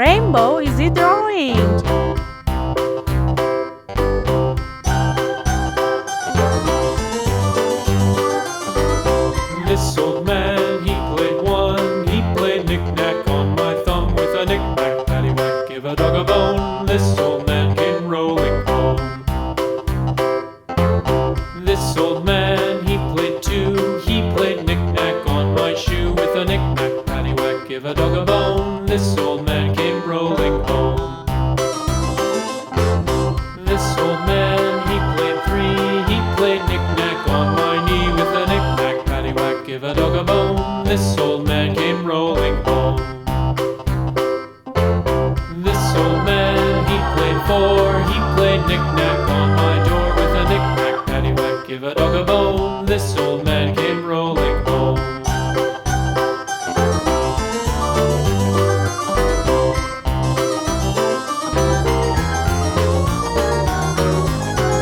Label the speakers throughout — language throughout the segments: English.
Speaker 1: rainbow is he drawing?
Speaker 2: This old man, he played one. He played knick-knack on my thumb with a knick-knack, paddywhack, give a dog a bone. This old man came rolling home. This old man, he played two. He played knick-knack on my shoe with a knick-knack, paddywhack, give a dog a bone. This old man came rolling home. This old man, he played three. He played knick-knack on my knee with a knick-knack, paddywhack, give a dog a bone. This old man came rolling home. This old man, he played four. He played knick-knack on my door with a knick-knack, paddywhack, give a dog a bone. This old man came rolling home.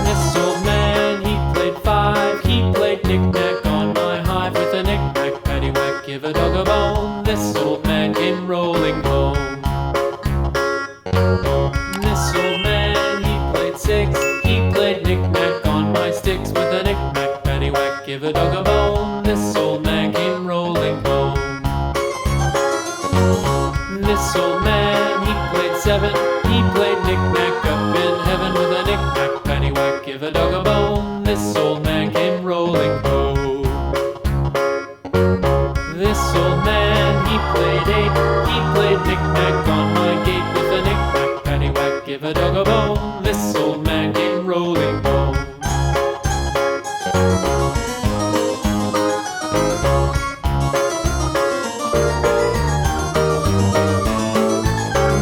Speaker 2: This old man, he played five. He played knick-knack on my hive with a knick-knack, paddywhack, give a dog a bone. This old man came rolling home. This old man, he played six. He played knick-knack on my sticks with a knick-knack, paddywhack, give a dog a bone. This old man came rolling home. This old man, he played seven. He played knick-knack up in heaven with a knick-knack, paddywhack, give a dog a bone. This old man came rolling home. This old man, he played eight. He played knick-knack on my gate with a knick-knack, paddywhack, give a dog a bone. This old man came rolling home.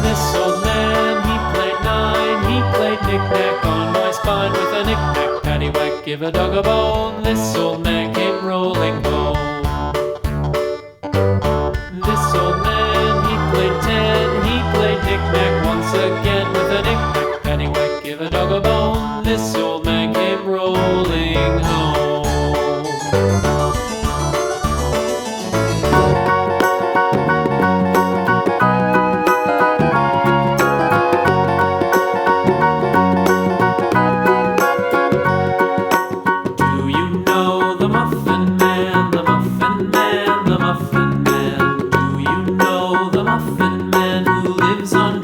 Speaker 2: This old man, he played nine. He played knick-knack on my spine with a knick-knack, paddywhack, give a dog a bone. This old man came rolling home. This old man, he played ten. He played knick-knack once again with a knick-knack, paddywhack, give a dog a bone. This old man came rolling home. Do you know the Muffin Man, the Muffin Man, the Muffin Man? Do you know the Muffin Man who lives on